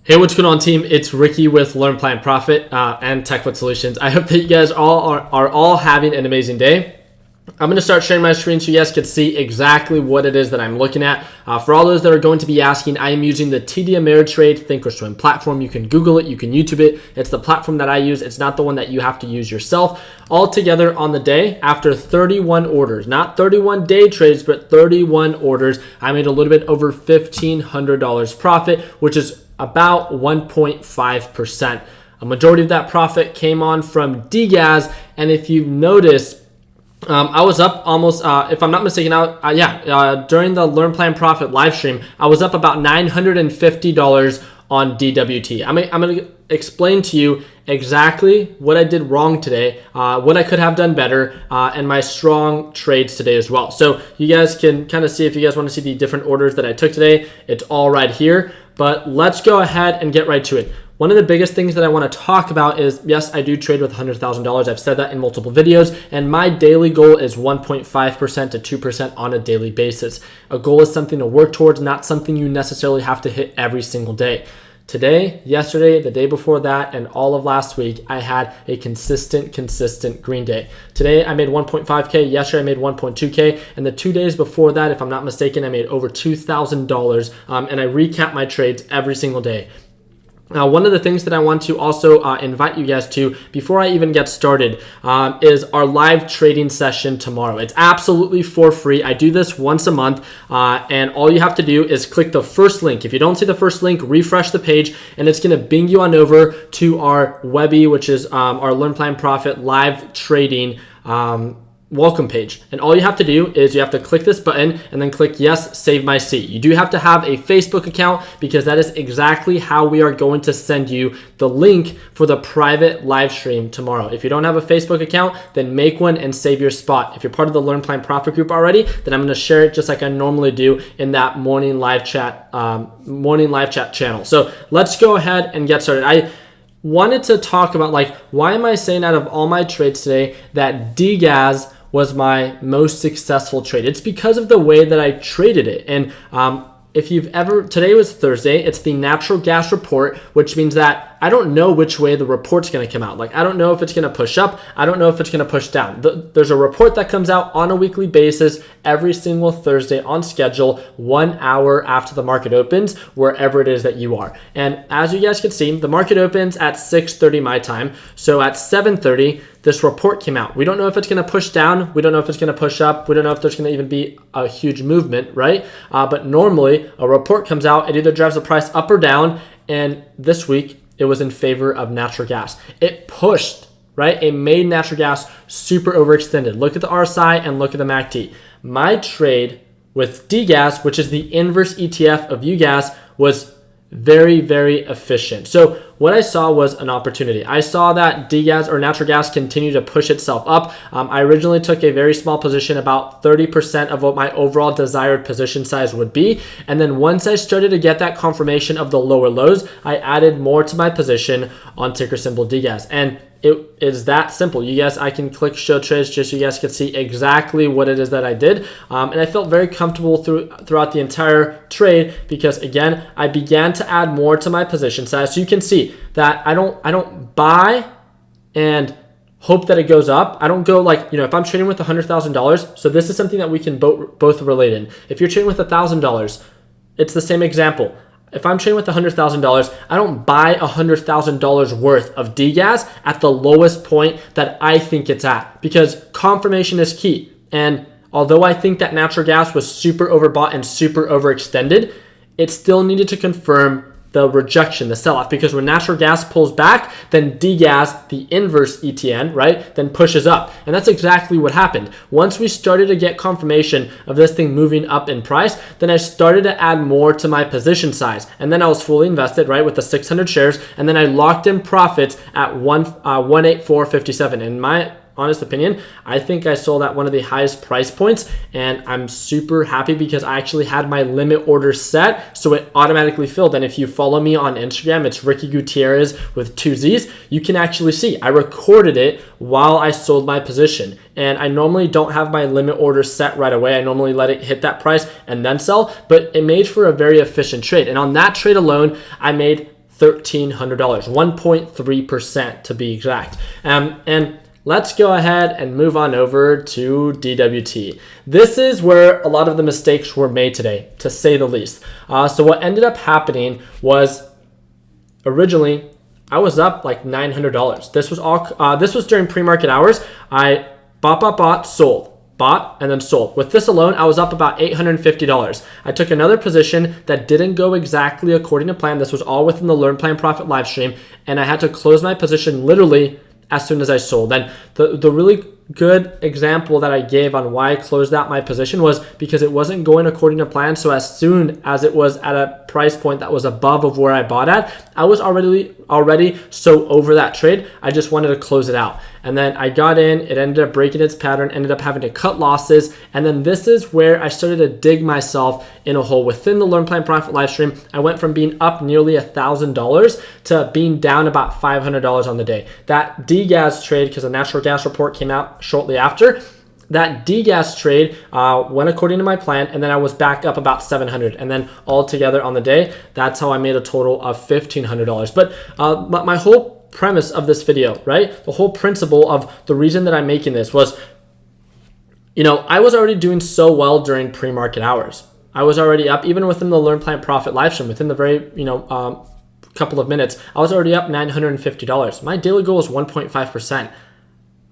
Hey, what's going on, team? It's Ricky with Learn, Plan, Profit and TechFoot Solutions. I hope that you guys are all having an amazing day. I'm going to start sharing my screen so you guys can see exactly what it is that I'm looking at. For all those that are going to be asking, I am using the TD Ameritrade Thinkorswim platform. You can Google it, you can YouTube it. It's the platform that I use. It's not the one that you have to use yourself. All together on the day, after 31 orders, not 31 day trades, but 31 orders, I made a little bit over $1,500 profit, which is about 1.5%. A majority of that profit came on from DGAS, and if you notice, I was up almost, if I'm not mistaken, during the Learn Plan Profit live stream, I was up about $950 on DWT. I'm going to explain to you exactly what I did wrong today, what I could have done better, and my strong trades today as well. So you guys can kind of see, if you guys want to see the different orders that I took today, it's all right here. But let's go ahead and get right to it. One of the biggest things that I want to talk about is, yes, I do trade with $100,000. I've said that in multiple videos, and my daily goal is 1.5% to 2% on a daily basis. A goal is something to work towards, not something you necessarily have to hit every single day. Today, yesterday, the day before that, and all of last week, I had a consistent green day. Today, I made 1.5K. Yesterday, I made 1.2K. And the 2 days before that, if I'm not mistaken, I made over $2,000. And I recap my trades every single day. Now, one of the things that I want to also invite you guys to, before I even get started, is our live trading session tomorrow. It's absolutely for free. I do this once a month, and all you have to do is click the first link. If you don't see the first link, refresh the page, and it's going to bing you on over to our Webby, which is our Learn, Plan, Profit live trading welcome page. And all you have to do is you have to click this button and then click yes, save my seat. You do have to have a Facebook account, because that is exactly how we are going to send you the link for the private live stream tomorrow. If you don't have a Facebook account, then make one and save your spot. If you're part of the Learn, Plan, Profit group already, then I'm going to share it just like I normally do in that morning live chat channel. So let's go ahead and get started. I wanted to talk about, why am I saying out of all my trades today that DGAS was my most successful trade? It's because of the way that I traded it. And if you've ever, today was Thursday, it's the natural gas report, which means that I don't know which way the report's going to come out. I don't know if it's going to push up. I don't know if it's going to push down. There's a report that comes out on a weekly basis every single Thursday on schedule, 1 hour after the market opens, wherever it is that you are. And as you guys can see, the market opens at 6:30 my time. So at 7:30, this report came out. We don't know if it's going to push down. We don't know if it's going to push up. We don't know if there's going to even be a huge movement, right? But normally a report comes out. It either drives the price up or down. And this week, it was in favor of natural gas. It pushed, right? It made natural gas super overextended. Look at the RSI and look at the MACD. My trade with DGAS, which is the inverse ETF of UGAS, was very, very efficient. So what I saw was an opportunity. I saw that DGAS, or natural gas, continue to push itself up. I originally took a very small position, about 30% of what my overall desired position size would be. And then once I started to get that confirmation of the lower lows, I added more to my position on ticker symbol DGAS. And it is that simple. You guys, I can click show trades just so you guys can see exactly what it is that I did. And I felt very comfortable throughout the entire trade, because again, I began to add more to my position size. So you can see that I don't buy and hope that it goes up. I don't go if I'm trading with $100,000. So this is something that we can both relate in. If you're trading with $1,000, it's the same example. If I'm trading with $100,000, I don't buy $100,000 worth of DGAS at the lowest point that I think it's at, because confirmation is key. And although I think that natural gas was super overbought and super overextended, it still needed to confirm the rejection, the sell-off, because when natural gas pulls back, then DGAS, the inverse ETN, right, then pushes up. And that's exactly what happened. Once we started to get confirmation of this thing moving up in price, then I started to add more to my position size. And then I was fully invested, right, with the 600 shares, and then I locked in profits at 184.57. And my honest opinion, I think I sold at one of the highest price points, and I'm super happy because I actually had my limit order set, so it automatically filled. And if you follow me on Instagram, it's Ricky Gutierrez with 2 Z's. You can actually see I recorded it while I sold my position. And I normally don't have my limit order set right away. I normally let it hit that price and then sell, but it made for a very efficient trade. And on that trade alone, I made $1,300, 1.3% to be exact. And let's go ahead and move on over to DWT. This is where a lot of the mistakes were made today, to say the least. So what ended up happening was originally I was up like $900. This was during pre-market hours. I bought, sold. Bought and then sold. With this alone, I was up about $850. I took another position that didn't go exactly according to plan. This was all within the Learn Plan Profit live stream, and I had to close my position literally as soon as I sold. And the really good example that I gave on why I closed out my position was because it wasn't going according to plan. So as soon as it was at a price point that was above of where I bought at, I was already so over that trade. I just wanted to close it out. And then I got in, it ended up breaking its pattern, ended up having to cut losses. And then this is where I started to dig myself in a hole. Within the Learn Plan Profit live stream, I went from being up nearly $1,000 to being down about $500 on the day. That degas trade, because the natural gas report came out shortly after, that degas trade went according to my plan, and then I was back up about $700, and then all together on the day, that's how I made a total of $1,500. But my whole premise of this video, right, the whole principle of the reason that I'm making this was, I was already doing so well during pre-market hours. I was already up, even within the Learn Plan Profit live stream, within the very couple of minutes, I was already up $950. My daily goal is 1.5%.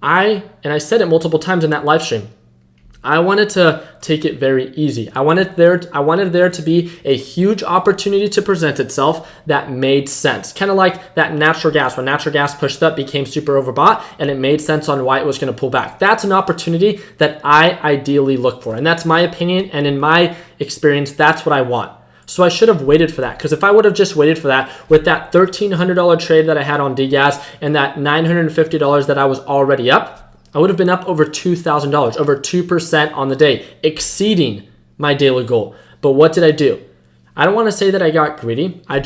I said it multiple times in that live stream, I wanted to take it very easy. I wanted there to be a huge opportunity to present itself that made sense. Kind of like that natural gas. When natural gas pushed up, became super overbought, and it made sense on why it was going to pull back. That's an opportunity that I ideally look for. And that's my opinion. And in my experience, that's what I want. So I should have waited for that, because if I would have just waited for that with that $1,300 trade that I had on degas and that $950 that I was already up, I would have been up over $2,000, over 2% on the day, exceeding my daily goal. But what did I do? I don't want to say that I got greedy. I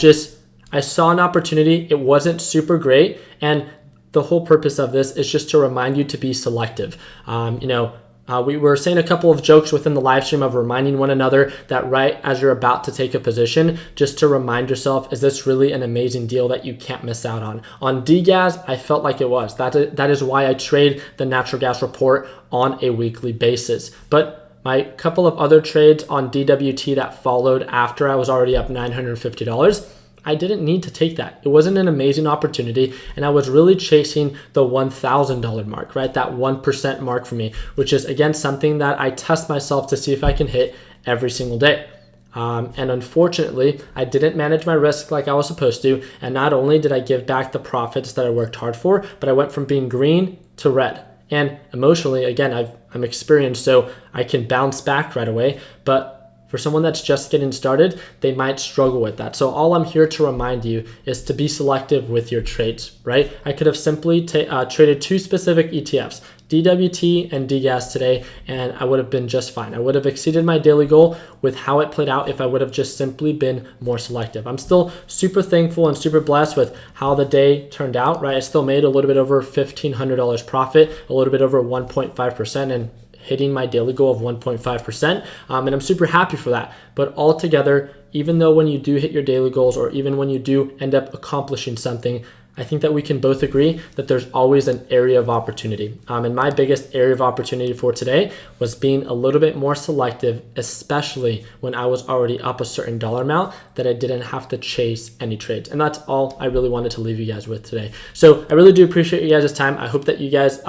saw an opportunity. It wasn't super great. And the whole purpose of this is just to remind you to be selective. We were saying a couple of jokes within the live stream of reminding one another that right as you're about to take a position, just to remind yourself, is this really an amazing deal that you can't miss out on? On degas, I felt like it was. That is why I trade the natural gas report on a weekly basis. But my couple of other trades on DWT that followed after I was already up $950, I didn't need to take that. It wasn't an amazing opportunity, and I was really chasing the $1,000 mark, right? That 1% mark for me, which is, again, something that I test myself to see if I can hit every single day. And unfortunately, I didn't manage my risk like I was supposed to, and not only did I give back the profits that I worked hard for, but I went from being green to red. And emotionally, again, I'm experienced, so I can bounce back right away, but for someone that's just getting started, they might struggle with that. So all I'm here to remind you is to be selective with your trades, right? I could have simply traded two specific ETFs, DWT and degas today, and I would have been just fine. I would have exceeded my daily goal with how it played out if I would have just simply been more selective. I'm still super thankful and super blessed with how the day turned out, right? I still made a little bit over $1,500 profit, a little bit over 1.5%, and hitting my daily goal of 1.5%. And I'm super happy for that. But altogether, even though when you do hit your daily goals, or even when you do end up accomplishing something, I think that we can both agree that there's always an area of opportunity. And my biggest area of opportunity for today was being a little bit more selective, especially when I was already up a certain dollar amount that I didn't have to chase any trades. And that's all I really wanted to leave you guys with today. So I really do appreciate you guys' time. I hope that you guys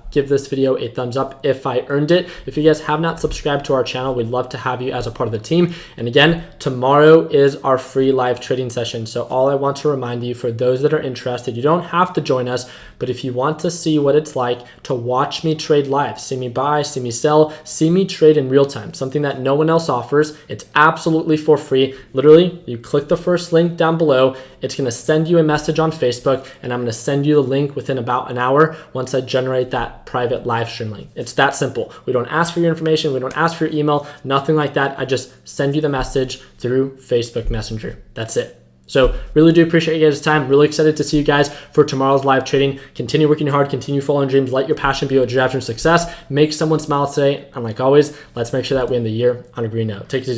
give this video a thumbs up if I earned it. If you guys have not subscribed to our channel, we'd love to have you as a part of the team. And again, tomorrow is our free live trading session. So all I want to remind you, for those that are interested, you don't have to join us, but if you want to see what it's like to watch me trade live, see me buy, see me sell, see me trade in real time, something that no one else offers, it's absolutely for free. Literally, you click the first link down below, it's going to send you a message on Facebook, and I'm going to send you the link within about an hour once I generate that private live stream link. It's that simple. We don't ask for your information, we don't ask for your email, nothing like that. I just send you the message through Facebook Messenger. That's it. So really do appreciate you guys' time. Really excited to see you guys for tomorrow's live trading. Continue working hard, continue following dreams, let your passion be what drives your success, make someone smile today, and like always, let's make sure that we end the year on a green note. Take it easy.